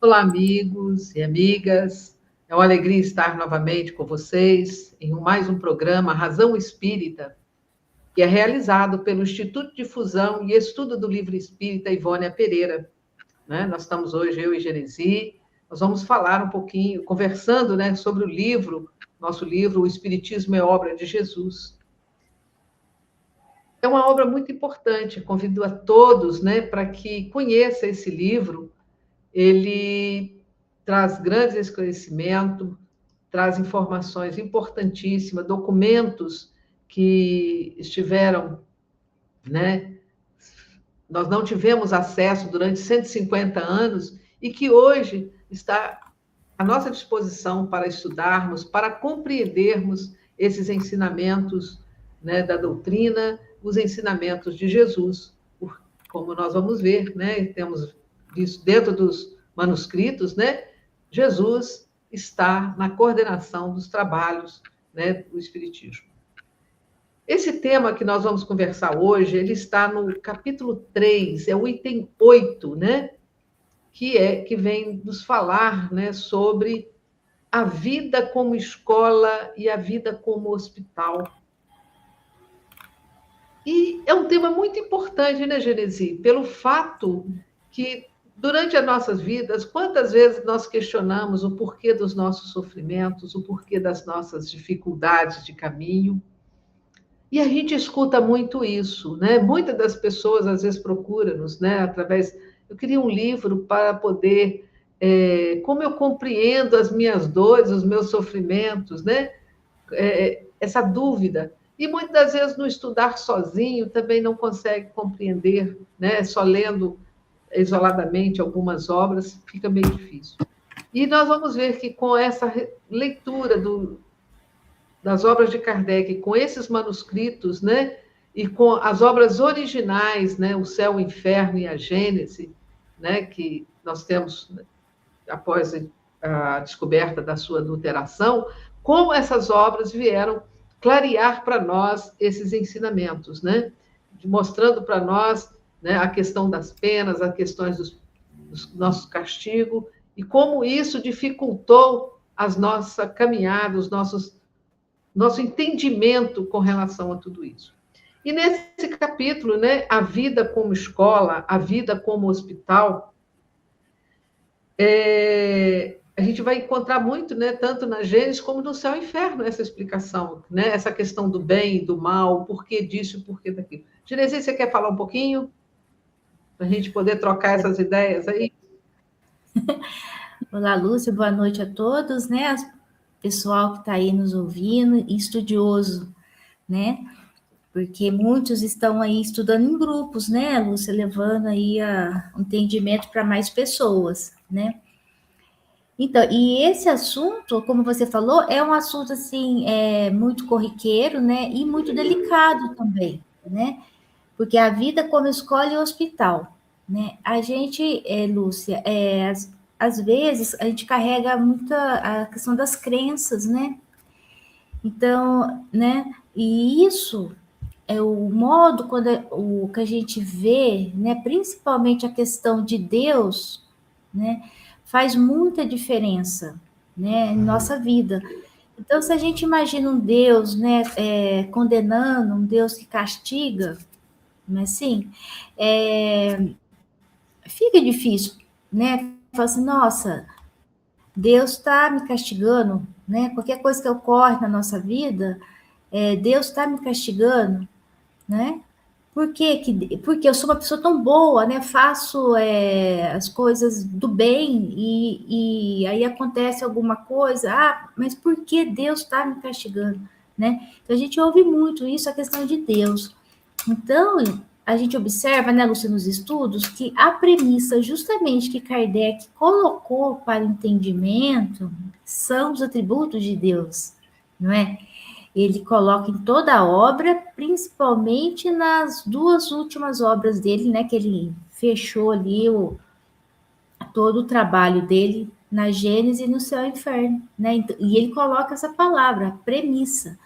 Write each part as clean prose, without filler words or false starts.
Olá, amigos e amigas. É uma alegria estar novamente com vocês em mais um programa Razão Espírita, que é realizado pelo Instituto de Difusão e Estudo do Livro Espírita Ivônia Pereira. Nós estamos hoje, eu e Genesi, nós vamos falar um pouquinho, conversando, sobre o livro, nosso livro, O Espiritismo é Obra de Jesus. É uma obra muito importante, convido a todos, para que conheçam esse livro. Ele traz grandes esclarecimentos, traz informações importantíssimas, documentos que estiveram, nós não tivemos acesso durante 150 anos e que hoje está à nossa disposição para estudarmos, para compreendermos esses ensinamentos, da doutrina, os ensinamentos de Jesus. Como nós vamos ver, temos visto dentro dos manuscritos, Jesus está na coordenação dos trabalhos, do Espiritismo. Esse tema que nós vamos conversar hoje, ele está no capítulo 3, é o item 8, que vem nos falar, sobre a vida como escola e a vida como hospital. E é um tema muito importante, Genesi? Pelo fato que, durante as nossas vidas, quantas vezes nós questionamos o porquê dos nossos sofrimentos, o porquê das nossas dificuldades de caminho. E a gente escuta muito isso, Muitas das pessoas, às vezes, procuram-nos, através... Eu queria um livro para poder... como eu compreendo as minhas dores, os meus sofrimentos, essa dúvida. E muitas das vezes, no estudar sozinho, também não consegue compreender, só lendo isoladamente algumas obras, fica meio difícil. E nós vamos ver que com essa leitura das obras de Kardec, com esses manuscritos, e com as obras originais, O Céu, o Inferno e a Gênese, que nós temos após a descoberta da sua adulteração, como essas obras vieram clarear para nós esses ensinamentos, mostrando para nós, a questão das penas, as questões dos nossos castigos, e como isso dificultou as nossas caminhadas, nosso entendimento com relação a tudo isso. E nesse capítulo, a vida como escola, a vida como hospital, a gente vai encontrar muito, tanto na Gênesis como no Céu e Inferno, essa explicação, essa questão do bem e do mal, o porquê disso e o porquê daquilo. Genesi, você quer falar um pouquinho? Para a gente poder trocar essas ideias aí? Olá, Lúcia, boa noite a todos, Pessoal que está aí nos ouvindo, e estudioso, Porque muitos estão aí estudando em grupos, Lúcia, levando aí o entendimento para mais pessoas, Então, e esse assunto, como você falou, é um assunto, assim, muito corriqueiro, e muito delicado também, Porque a vida como escola e hospital, A gente, Lúcia, às vezes, a gente carrega muita a questão das crenças, Então, e isso é o modo o que a gente vê, principalmente a questão de Deus, faz muita diferença, em nossa vida. Então, se a gente imagina um Deus, condenando, um Deus que castiga, não é assim? Fica difícil, Fala assim, nossa, Deus está me castigando, Qualquer coisa que ocorre na nossa vida, Deus está me castigando, Porque eu sou uma pessoa tão boa, Faço as coisas do bem e aí acontece alguma coisa, mas por que Deus está me castigando, Então a gente ouve muito isso, a questão de Deus. Então, a gente observa, Lúcia, nos estudos, que a premissa justamente que Kardec colocou para o entendimento são os atributos de Deus, não é? Ele coloca em toda a obra, principalmente nas duas últimas obras dele, que ele fechou ali todo o trabalho dele na Gênesis e no Céu e Inferno, E ele coloca essa palavra, a premissa.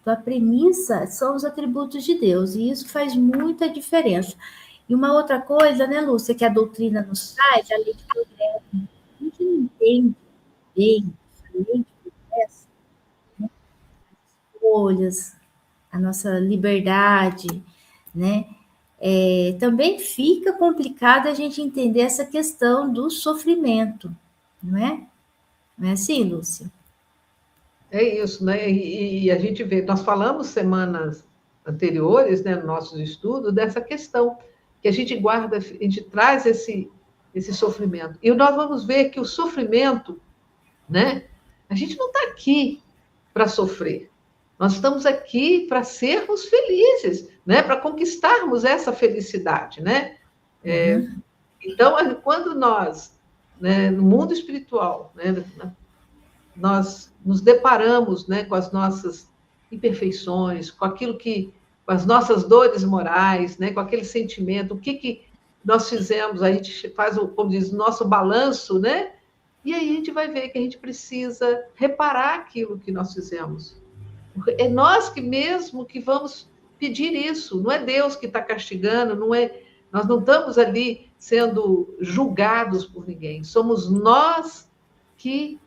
Então, a premissa são os atributos de Deus, e isso faz muita diferença. E uma outra coisa, Lúcia, que a doutrina nos traz, a lei de progresso, entende bem a lei de progresso, né, escolhas, a nossa liberdade, né? Também fica complicado a gente entender essa questão do sofrimento, não é? Não é assim, Lúcia? É isso, né? E a gente vê, nós falamos semanas anteriores, né, no nosso estudo, dessa questão, que a gente guarda, a gente traz esse sofrimento. E nós vamos ver que o sofrimento, né? A gente não está aqui para sofrer. Nós estamos aqui para sermos felizes, né? Para conquistarmos essa felicidade, né? Então, quando nós, né, no mundo espiritual, né, nós nos deparamos, né, com as nossas imperfeições, com aquilo que, com as nossas dores morais, né, com aquele sentimento, o que nós fizemos, a gente faz, como diz, o nosso balanço, né? E aí a gente vai ver que a gente precisa reparar aquilo que nós fizemos. É nós que mesmo que vamos pedir isso, não é Deus que está castigando, não é, nós não estamos ali sendo julgados por ninguém, somos nós que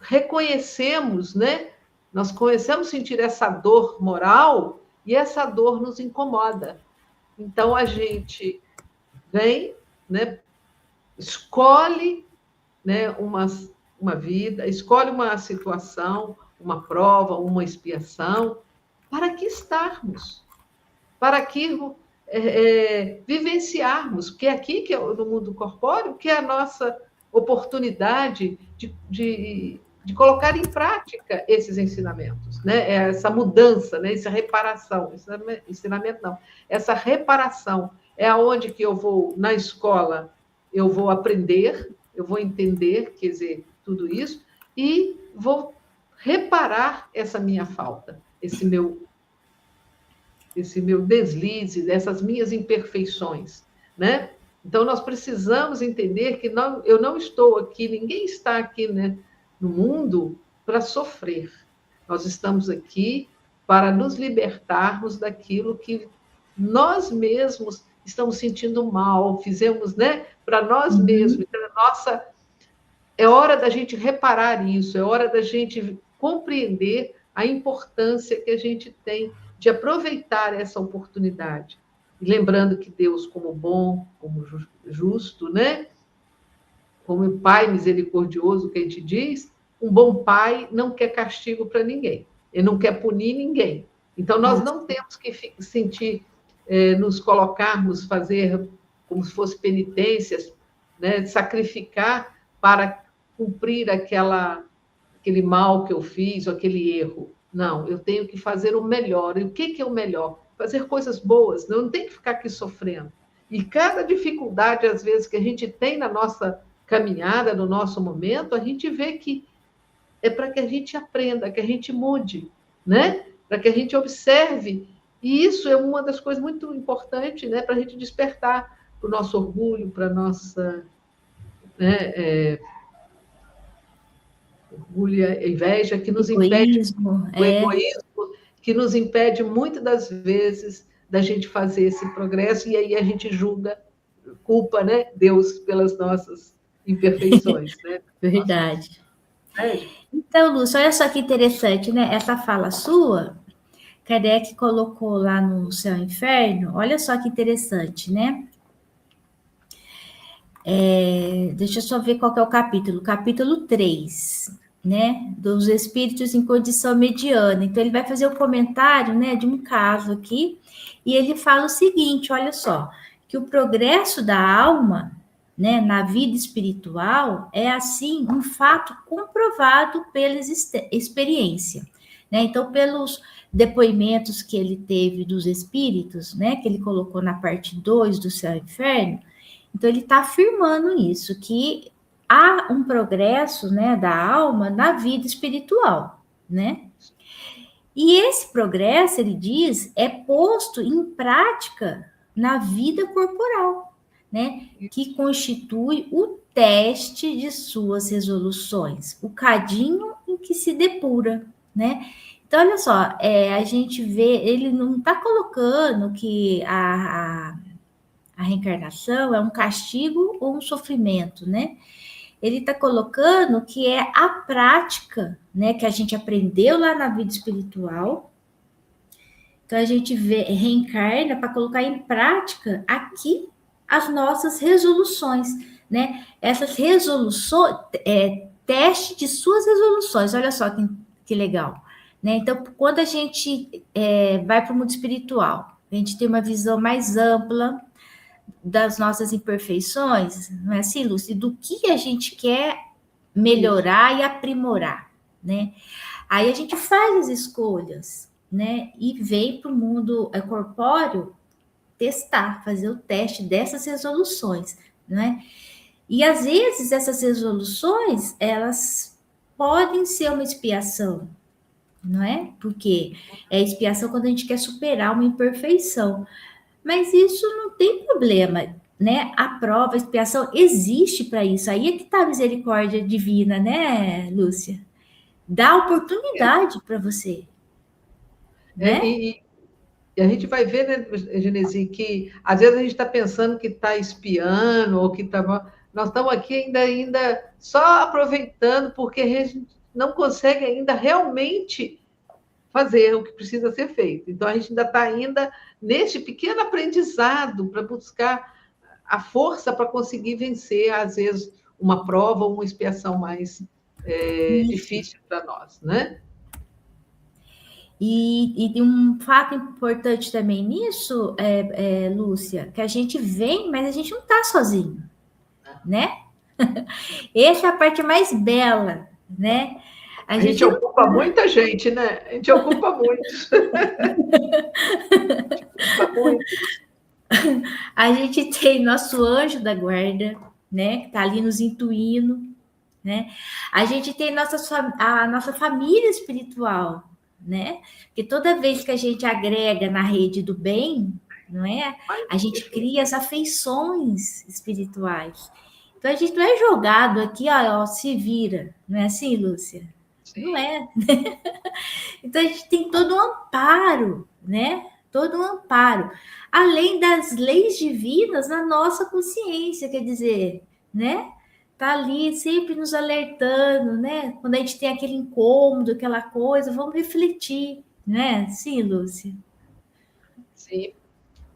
reconhecemos, né? Nós começamos a sentir essa dor moral e essa dor nos incomoda. Então a gente vem, né? Escolhe, né? Uma vida, escolhe uma situação, uma prova, uma expiação, para que estarmos, para que vivenciarmos, porque aqui, que é no mundo corpóreo, que é a nossa oportunidade de colocar em prática esses ensinamentos, né? Essa mudança, né? Essa reparação, ensinamento não, essa reparação é aonde que eu vou, na escola, eu vou aprender, eu vou entender, quer dizer, tudo isso, e vou reparar essa minha falta, esse meu deslize, dessas minhas imperfeições, né? Então, nós precisamos entender que eu não estou aqui, ninguém está aqui, né, no mundo para sofrer. Nós estamos aqui para nos libertarmos daquilo que nós mesmos estamos sentindo mal, fizemos, né, para nós mesmos. Então, é hora da gente reparar isso, é hora da gente compreender a importância que a gente tem de aproveitar essa oportunidade. E lembrando que Deus, como bom, como justo, né? Como Pai misericordioso, que a gente diz, um bom pai não quer castigo para ninguém, ele não quer punir ninguém. Então, nós não temos que sentir, nos colocarmos, fazer como se fosse penitências, né? Sacrificar para cumprir aquele mal que eu fiz, ou aquele erro. Não, eu tenho que fazer o melhor. E o que é o melhor? Fazer coisas boas. Eu não tenho que ficar aqui sofrendo. E cada dificuldade, às vezes, que a gente tem na nossa caminhada, no nosso momento, a gente vê que é para que a gente aprenda, que a gente mude, né? Para que a gente observe. E isso é uma das coisas muito importantes, né? Para a gente despertar para o nosso orgulho, para a nossa... Né? Orgulho e inveja que nos impede, o egoísmo, que nos impede muitas das vezes da gente fazer esse progresso, e aí a gente julga, culpa, né, Deus pelas nossas imperfeições, né? Verdade. Então, Lúcia, olha só que interessante, né? Essa fala sua, Kardec colocou lá no Céu e Inferno, olha só que interessante, né? Deixa eu só ver qual que é o capítulo 3, né, dos espíritos em condição mediana. Então, ele vai fazer o comentário, né, de um caso aqui, e ele fala o seguinte, olha só, que o progresso da alma, né, na vida espiritual é, assim, um fato comprovado pela experiência, né, então, pelos depoimentos que ele teve dos espíritos, né, que ele colocou na parte 2 do Céu e Inferno. Então, ele está afirmando isso, que há um progresso, né, da alma na vida espiritual, né? E esse progresso, ele diz, é posto em prática na vida corporal, né? Que constitui o teste de suas resoluções, o cadinho em que se depura, né? Então, olha só, a gente vê, ele não está colocando que a reencarnação é um castigo ou um sofrimento, né? ele está colocando que é a prática, né, que a gente aprendeu lá na vida espiritual. Então a gente reencarna para colocar em prática aqui as nossas resoluções, né? Essas resoluções, teste de suas resoluções, olha só que legal, né? Então, quando a gente vai para o mundo espiritual, a gente tem uma visão mais ampla das nossas imperfeições, não é assim, Lúcia? Do que a gente quer melhorar e aprimorar, né? Aí a gente faz as escolhas, né? E vem para o mundo corpóreo testar, fazer o teste dessas resoluções, né? E às vezes essas resoluções, elas podem ser uma expiação, não é? Porque é expiação quando a gente quer superar uma imperfeição. Mas isso não tem problema, né? A prova, a expiação existe para isso. Aí é que está a misericórdia divina, né, Lúcia? Dá oportunidade para você, né? E a gente vai ver, né, Genesi, que às vezes a gente está pensando que está espiando, ou que está. Nós estamos aqui ainda só aproveitando, porque a gente não consegue ainda realmente fazer o que precisa ser feito. Então, a gente ainda está neste pequeno aprendizado para buscar a força para conseguir vencer, às vezes, uma prova ou uma expiação mais difícil para nós, né? E um fato importante também nisso, Lúcia, que a gente vem, mas a gente não está sozinho, né? Essa é a parte mais bela, né? A gente ocupa muita gente, né? A gente ocupa muito. A gente tem nosso anjo da guarda, né? Que está ali nos intuindo, né? A gente tem a nossa família espiritual, né? Porque toda vez que a gente agrega na rede do bem, não é? A gente cria as afeições espirituais. Então a gente não é jogado aqui, ó, se vira, não é assim, Lúcia? Sim. Não é. Então a gente tem todo um amparo, né? Todo um amparo, além das leis divinas na nossa consciência, quer dizer, né? Tá ali sempre nos alertando, né? Quando a gente tem aquele incômodo, aquela coisa, vamos refletir, né? Sim, Lúcia. Sim.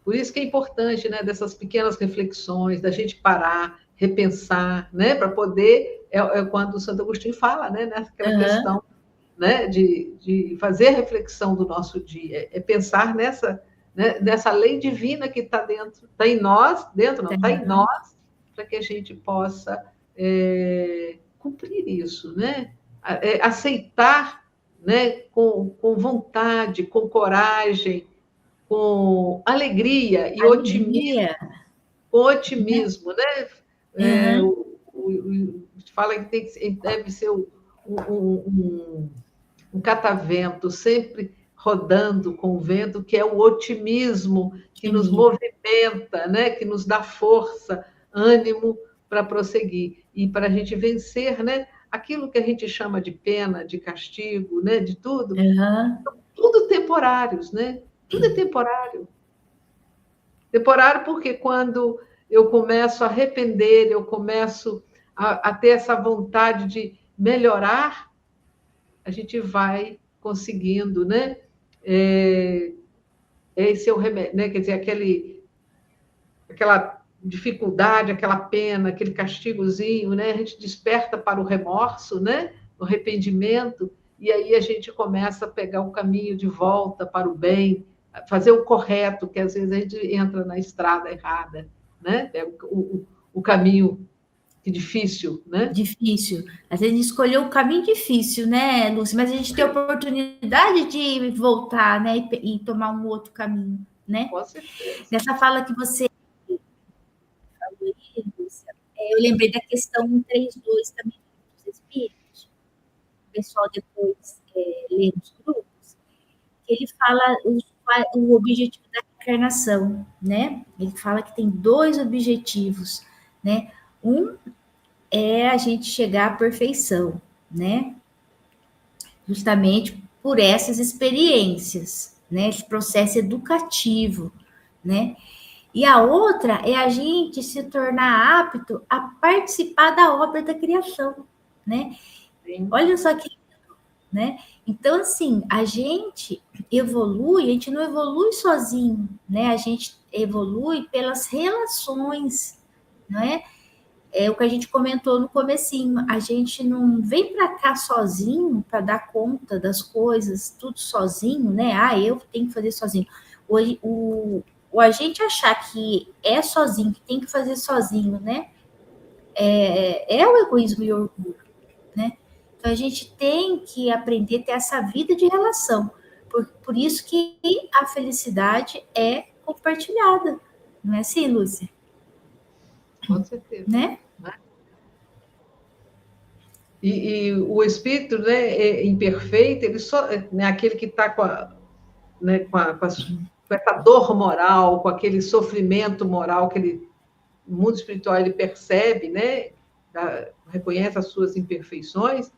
Por isso que é importante, né, dessas pequenas reflexões, da gente parar, repensar, né, para poder, quando o Santo Agostinho fala, né, naquela questão, né, de fazer a reflexão do nosso dia, pensar nessa lei divina que está dentro, está em nós, está em nós, para que a gente possa cumprir isso, né, aceitar, né, com vontade, com coragem, com alegria e otimismo, né? Fala que deve ser um catavento sempre rodando com o vento, que é o otimismo que nos movimenta, né? Que nos dá força, ânimo para prosseguir e para a gente vencer, né? Aquilo que a gente chama de pena, de castigo, né? De tudo, tudo temporários, né? Tudo é temporário. Temporário porque quando eu começo a arrepender, eu começo a ter essa vontade de melhorar, a gente vai conseguindo, né? Esse é o remédio, né? Quer dizer, aquela dificuldade, aquela pena, aquele castigozinho, né? A gente desperta para o remorso, né? O arrependimento, e aí a gente começa a pegar o caminho de volta para o bem, fazer o correto, que às vezes a gente entra na estrada errada, né? O caminho difícil, né? Difícil. Às vezes a gente escolheu o caminho difícil, né, Lúcia? Mas a gente tem a oportunidade de voltar, né? E tomar um outro caminho, né? Com certeza. Nessa fala que você falou aí, Lúcia, eu lembrei da questão 132 também dos espíritos. O pessoal depois lê nos grupos, que ele fala o objetivo da encarnação, né? Ele fala que tem 2 objetivos, né? Um é a gente chegar à perfeição, né? Justamente por essas experiências, né? Esse processo educativo, né? E a outra é a gente se tornar apto a participar da obra da criação, né? Sim. Olha só que, né? Então, assim, a gente evolui, a gente não evolui sozinho, né? A gente evolui pelas relações, não é? É o que a gente comentou no comecinho, a gente não vem para cá sozinho para dar conta das coisas, tudo sozinho, né? Ah, eu tenho que fazer sozinho. O a gente achar que é sozinho, que tem que fazer sozinho, né? É o egoísmo e o orgulho, né? Então a gente tem que aprender a ter essa vida de relação. Por isso que a felicidade é compartilhada. Não é assim, Lúcia? Com certeza. Né? E o espírito, né, imperfeito, ele só, né, aquele que está né, com essa dor moral, com aquele sofrimento moral que ele, no mundo espiritual ele percebe, né, reconhece as suas imperfeições,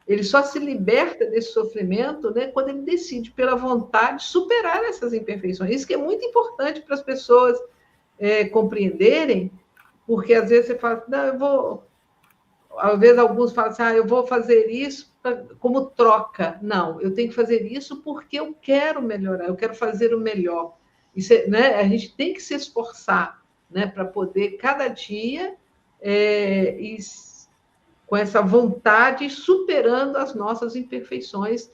ele só se liberta desse sofrimento, né, quando ele decide, pela vontade, superar essas imperfeições. Isso que é muito importante para as pessoas compreenderem, porque às vezes você fala, não, eu vou. Às vezes alguns falam assim, eu vou fazer isso como troca. Não, eu tenho que fazer isso porque eu quero melhorar, eu quero fazer o melhor. Isso né, a gente tem que se esforçar, né, para poder, cada dia, ir com essa vontade, superando as nossas imperfeições,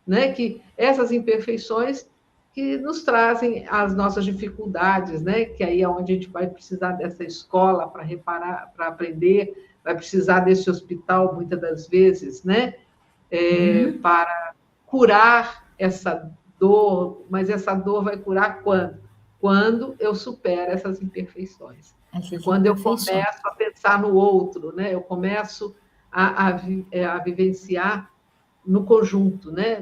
né, que essas imperfeições que nos trazem as nossas dificuldades, né, que aí é onde a gente vai precisar dessa escola para reparar, para aprender, vai precisar desse hospital, muitas das vezes, né? Para curar essa dor, mas essa dor vai curar quando? Quando eu supero essas imperfeições. Quando eu começo a pensar no outro, né? Eu começo a vivenciar no conjunto, né?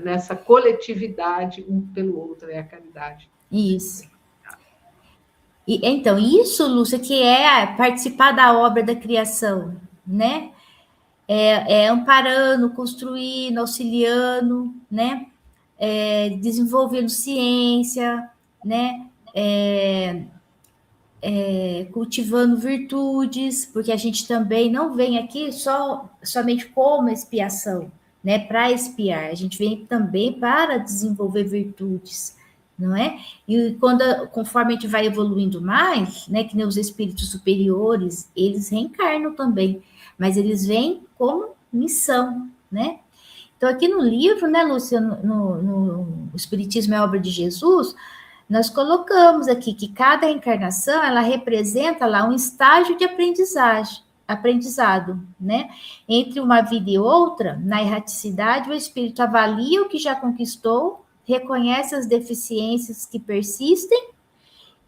Nessa coletividade, um pelo outro, é a caridade. Isso. E, então, isso, Lúcia, que é participar da obra da criação, né? É amparando, construindo, auxiliando, né? Desenvolvendo ciência, né? Cultivando virtudes, porque a gente também não vem aqui somente como expiação, né? Para expiar, a gente vem também para desenvolver virtudes, não é? E conforme a gente vai evoluindo mais, né? Que nem os espíritos superiores, eles reencarnam também, mas eles vêm como missão, né? Então, aqui no livro, né, Lúcia, no Espiritismo é Obra de Jesus, nós colocamos aqui que cada encarnação, ela representa lá um estágio de aprendizado, né? Entre uma vida e outra, na erraticidade, o espírito avalia o que já conquistou, reconhece as deficiências que persistem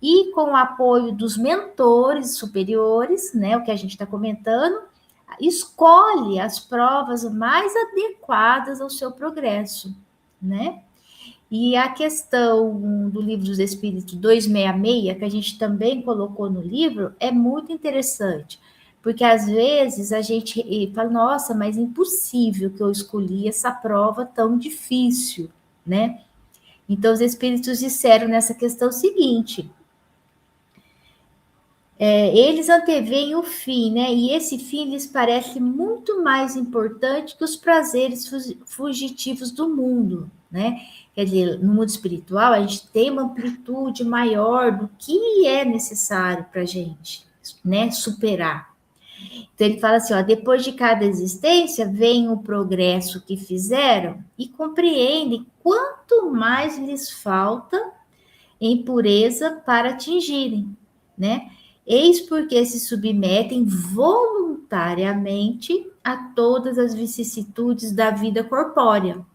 e, com o apoio dos mentores superiores, né, o que a gente está comentando, escolhe as provas mais adequadas ao seu progresso, né? E a questão do Livro dos Espíritos 266, que a gente também colocou no livro, é muito interessante, porque às vezes a gente fala, nossa, mas é impossível que eu escolhi essa prova tão difícil, né? Então, os Espíritos disseram nessa questão o seguinte, eles anteveem o fim, né? E esse fim lhes parece muito mais importante que os prazeres fugitivos do mundo, né? Quer dizer, no mundo espiritual, a gente tem uma amplitude maior do que é necessário para a gente, né? Superar. Então, ele fala assim, ó, depois de cada existência, vem o progresso que fizeram e compreendem quanto mais lhes falta em pureza para atingirem, né? Eis porque se submetem voluntariamente a todas as vicissitudes da vida corpórea,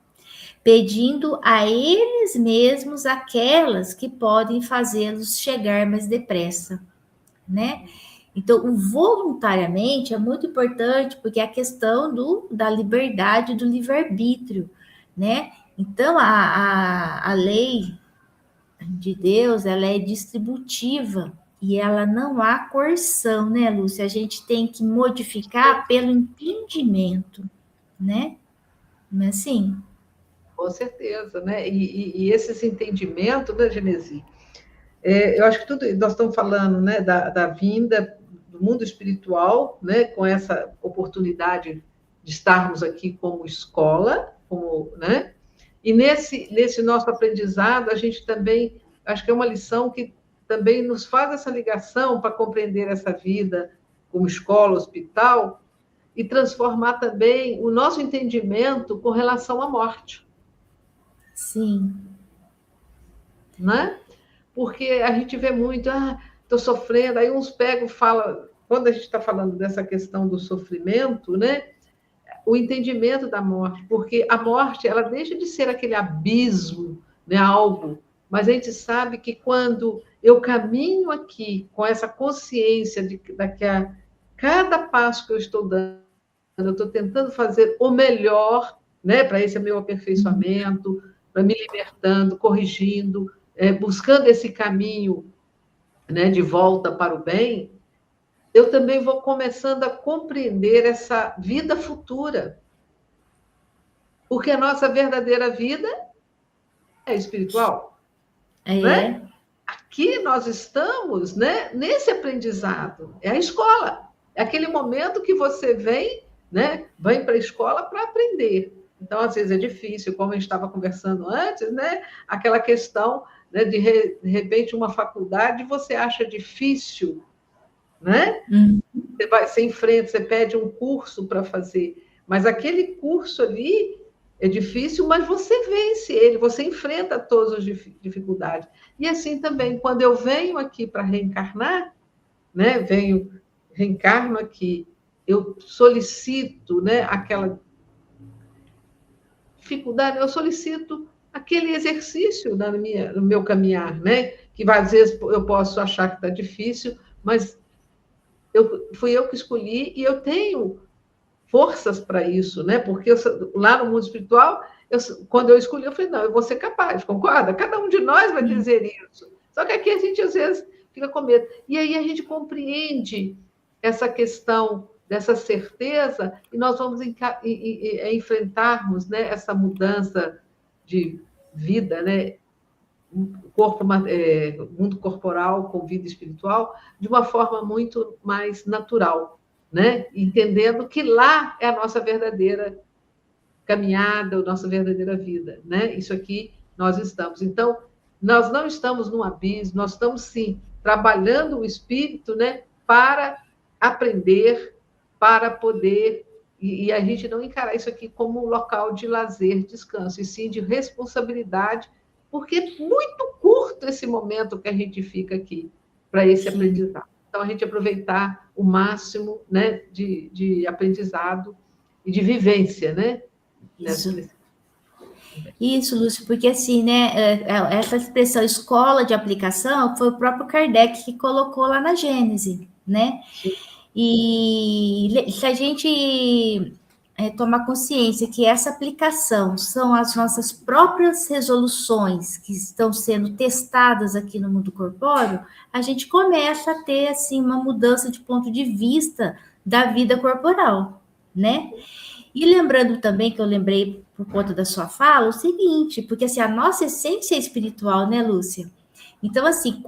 pedindo a eles mesmos aquelas que podem fazê-los chegar mais depressa, né? Então, o voluntariamente é muito importante, porque é a questão da liberdade, do livre-arbítrio, né? Então, a lei de Deus, ela é distributiva, e ela não há coerção, né, Lúcia? A gente tem que modificar pelo entendimento, né? Não é assim? Com certeza, né? E esses entendimentos, né, Genesi? Eu acho que tudo, nós estamos falando, né, da vinda do mundo espiritual, né, com essa oportunidade de estarmos aqui como escola, como, né, e nesse nosso aprendizado, a gente também, acho que é uma lição que também nos faz essa ligação para compreender essa vida como escola, hospital, e transformar também o nosso entendimento com relação à morte. Sim. Né? Porque a gente vê muito, estou sofrendo, aí uns pegam e falam, quando a gente está falando dessa questão do sofrimento, né? O entendimento da morte, porque a morte, ela deixa de ser aquele abismo, né? Algo, mas a gente sabe que quando eu caminho aqui com essa consciência de que cada passo que eu estou dando, eu estou tentando fazer o melhor, né? Para esse meu aperfeiçoamento, para me libertando, corrigindo, buscando esse caminho, né, de volta para o bem, eu também vou começando a compreender essa vida futura. Porque a nossa verdadeira vida é espiritual. Né? Aqui nós estamos, né, nesse aprendizado. É a escola. É aquele momento que você vem, né, vem para a escola para aprender. Então, às vezes é difícil, como a gente estava conversando antes, né, aquela questão, né, de repente uma faculdade você acha difícil, né? Você enfrenta, você pede um curso para fazer, mas aquele curso ali é difícil, mas você vence ele, você enfrenta todas as dificuldades. E assim também, quando eu venho aqui para reencarnar, né, reencarno aqui, eu solicito, né, aquela dificuldade, eu solicito aquele exercício no meu caminhar, né, que às vezes eu posso achar que está difícil, mas fui eu que escolhi e eu tenho forças para isso, né? Porque lá no mundo espiritual, quando eu escolhi, eu falei, não, eu vou ser capaz, concorda? Cada um de nós vai dizer isso. Só que aqui a gente, às vezes, fica com medo. E aí a gente compreende essa questão dessa certeza e nós vamos enfrentarmos, né, essa mudança de vida, né? Mundo corporal com vida espiritual, de uma forma muito mais natural, né? Entendendo que lá é a nossa verdadeira caminhada, a nossa verdadeira vida, né? Isso aqui nós estamos. Então, nós não estamos num abismo, nós estamos sim trabalhando o espírito, né, para aprender, para poder e a gente não encarar isso aqui como um local de lazer, descanso, e sim de responsabilidade, porque é muito curto esse momento que a gente fica aqui para esse aprendizado. Então, a gente aproveitar o máximo, né, de aprendizado e de vivência, né? Isso, Lúcio, porque assim, né, essa expressão escola de aplicação foi o próprio Kardec que colocou lá na Gênese, né? Sim. E se a gente tomar consciência que essa aplicação são as nossas próprias resoluções que estão sendo testadas aqui no mundo corpóreo, a gente começa a ter, assim, uma mudança de ponto de vista da vida corporal, né? E lembrando também, que eu lembrei por conta da sua fala, o seguinte, porque assim, a nossa essência é espiritual, né, Lúcia? Então, assim,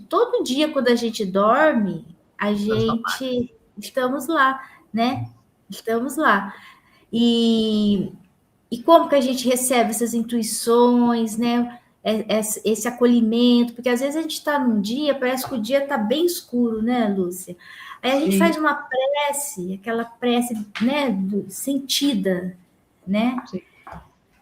todo dia, quando a gente dorme, a gente, estamos lá, né? Estamos lá. E como que a gente recebe essas intuições, né? Esse acolhimento, porque às vezes a gente está num dia, parece que o dia está bem escuro, né, Lúcia? Aí a gente faz uma prece, aquela prece, né, sentida, né? Sim.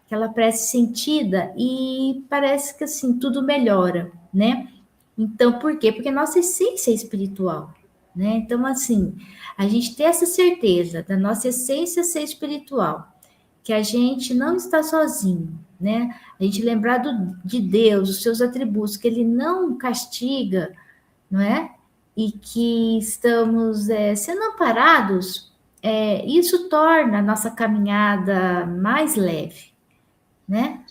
Aquela prece sentida e parece que assim tudo melhora, né? Então, por quê? Porque a nossa essência é espiritual, né? Então, assim, a gente ter essa certeza da nossa essência ser espiritual, que a gente não está sozinho, né? A gente lembrar de Deus, os seus atributos, que Ele não castiga, não é? E que estamos sendo amparados, isso torna a nossa caminhada mais leve, né?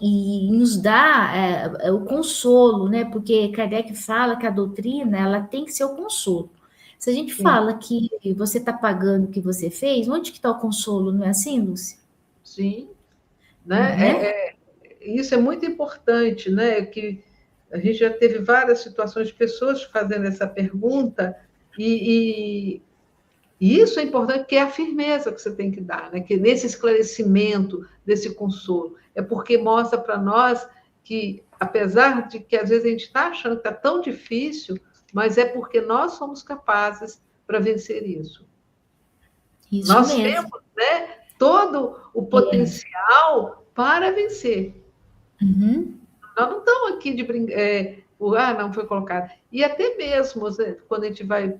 E nos dá o consolo, né? Porque Kardec fala que a doutrina ela tem que ser o consolo. Se a gente fala que você está pagando o que você fez, onde que está o consolo? Não é assim, Lúcia? Sim, né? Isso é muito importante, né? Que A gente já teve várias situações de pessoas fazendo essa pergunta, e isso é importante, que é a firmeza que você tem que dar, né? Que nesse esclarecimento, desse consolo. É porque mostra para nós que, apesar de que às vezes a gente está achando que está tão difícil, mas é porque nós somos capazes para vencer isso. Isso Nós mesmo. temos, né, todo o potencial para vencer. Uhum. Nós não estamos aqui de brincar, não foi colocado. E até mesmo, né, quando a gente vai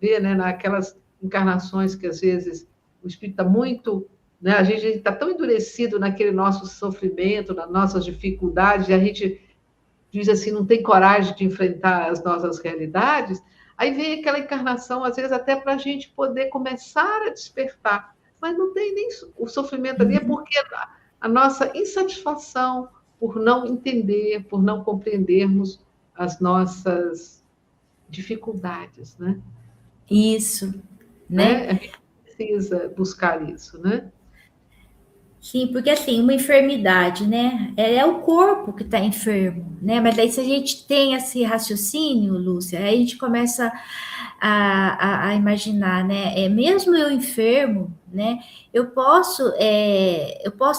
ver, né, naquelas encarnações que às vezes o espírito está muito, né, a gente está tão endurecido naquele nosso sofrimento, nas nossas dificuldades, e a gente diz assim, não tem coragem de enfrentar as nossas realidades, aí vem aquela encarnação, às vezes até para a gente poder começar a despertar, mas não tem nem o sofrimento ali, é porque a nossa insatisfação por não entender, por não compreendermos as nossas dificuldades, né? Isso, né? A né? gente precisa buscar isso, né? Sim, porque assim, uma enfermidade, né? É o corpo que está enfermo, né? Mas aí se a gente tem esse raciocínio, Lúcia, aí a gente começa a imaginar, né? Mesmo eu enfermo, né? Eu posso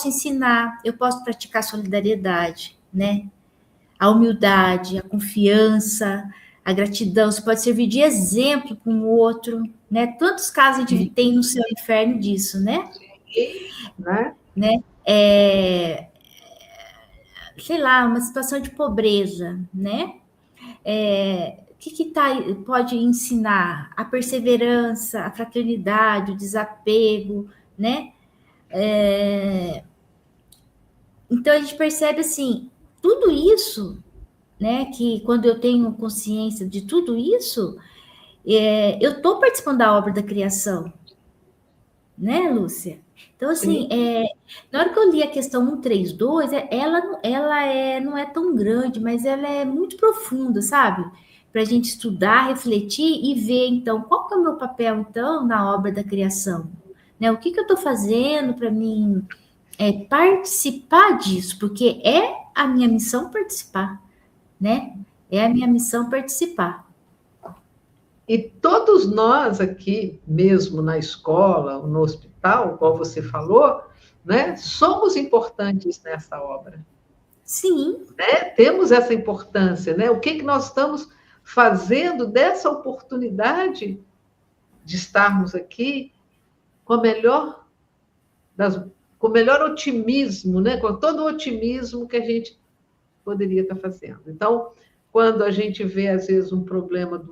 ensinar, eu posso praticar solidariedade, né? A humildade, a confiança, a gratidão, você pode servir de exemplo para um outro, né? Tantos casos a gente tem no seu inferno disso, né? E, né? Né? Sei lá, uma situação de pobreza, né? O que pode ensinar? A perseverança, a fraternidade, o desapego, né? Então a gente percebe assim, tudo isso, né? Que quando eu tenho consciência de tudo isso, eu estou participando da obra da criação, né, Lúcia? Então, assim, na hora que eu li a questão 132, não é tão grande, mas ela é muito profunda, sabe? Para a gente estudar, refletir e ver, então, qual que é o meu papel, então, na obra da criação? Né? O que eu estou fazendo para mim participar disso? Porque é a minha missão participar, né? É a minha missão participar. E todos nós aqui, mesmo na escola, no hospital, como você falou, né, somos importantes nessa obra. Sim. Né? Temos essa importância, né? O que nós estamos fazendo dessa oportunidade de estarmos aqui com com o melhor otimismo, né? Com todo o otimismo que a gente poderia estar fazendo. Então, quando a gente vê, às vezes, um problema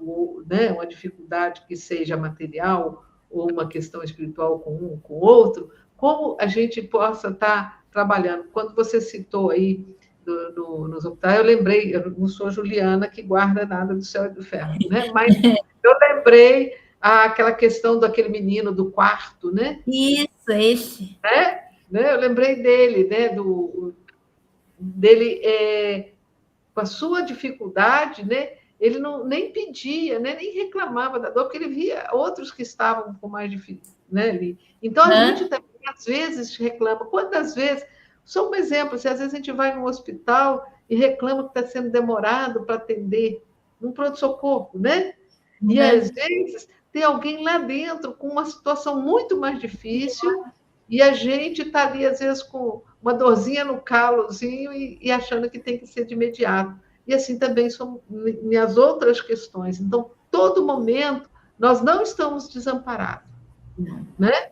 né? Uma dificuldade que seja material ou uma questão espiritual com um, com o outro, como a gente possa estar trabalhando. Quando você citou aí nos hospitais, eu lembrei, eu não sou Juliana que guarda nada do céu e do inferno, né? Mas eu lembrei aquela questão daquele menino do quarto, né? Isso, esse. Né? Eu lembrei dele, né? Dele com a sua dificuldade, né? Ele não, nem pedia, né? Nem reclamava da dor, porque ele via outros que estavam com mais difícil, né? Ali. Então, a gente também, às vezes, reclama. Quantas vezes? Só um exemplo, se às vezes a gente vai no hospital e reclama que está sendo demorado para atender num pronto-socorro, né? E, às vezes, tem alguém lá dentro com uma situação muito mais difícil e a gente está ali, às vezes, com uma dorzinha no calozinho e achando que tem que ser de imediato. E assim também são minhas outras questões. Então, todo momento, nós não estamos desamparados. Né?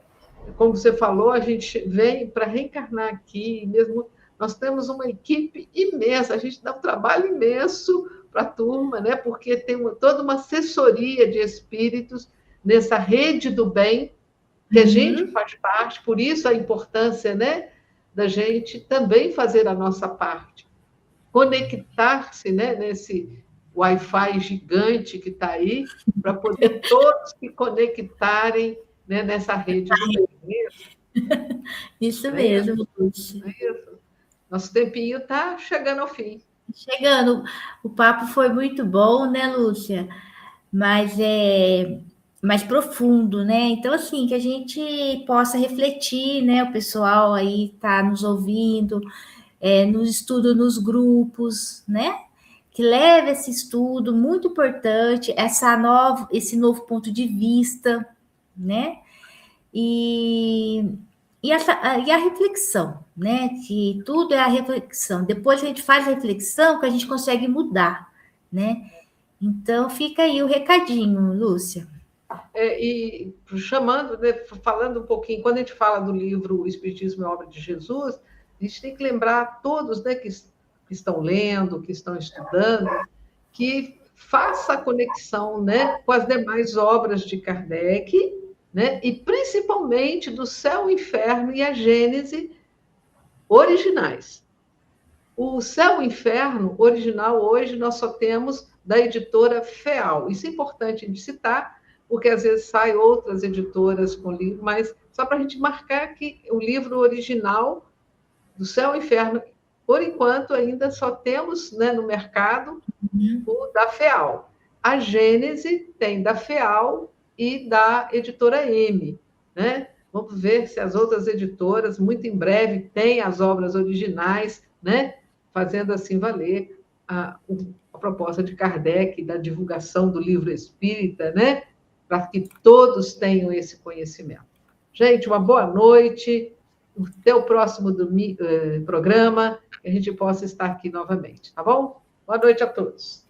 Como você falou, a gente vem para reencarnar aqui, mesmo nós temos uma equipe imensa, a gente dá um trabalho imenso para a turma, né? Porque tem toda uma assessoria de espíritos nessa rede do bem, que a gente faz parte, por isso a importância, né, da gente também fazer a nossa parte. Conectar-se, né, nesse Wi-Fi gigante que está aí, para poder todos se conectarem, né, nessa rede do bem. Isso mesmo. Isso. Nosso tempinho está chegando ao fim. Chegando. O papo foi muito bom, né, Lúcia? Mas é mais profundo, né? Então, assim, que a gente possa refletir, né? O pessoal aí está nos ouvindo, nos estudos nos grupos, né? que leve esse estudo muito importante, esse novo ponto de vista, né? E a reflexão, né? Que tudo é a reflexão. Depois a gente faz a reflexão que a gente consegue mudar, né? Então fica aí o recadinho, Lúcia. E chamando, né, falando um pouquinho, quando a gente fala do livro O Espiritismo é Obra de Jesus, a gente tem que lembrar a todos, né, que estão lendo, que estão estudando, que faça a conexão, né, com as demais obras de Kardec, né, e principalmente do Céu, o Inferno e a Gênese originais. O Céu e o Inferno original, hoje, nós só temos da editora FEAL. Isso é importante de citar, porque às vezes saem outras editoras com livro, mas só para a gente marcar que o livro original do Céu e o Inferno, por enquanto, ainda só temos, né, no mercado o da FEAL. A Gênese tem da FEAL e da editora M, né? Vamos ver se as outras editoras, muito em breve, têm as obras originais, né? Fazendo assim valer a proposta de Kardec da divulgação do livro espírita, né? Para que todos tenham esse conhecimento. Gente, uma boa noite. Até o próximo programa, que a gente possa estar aqui novamente, tá bom? Boa noite a todos.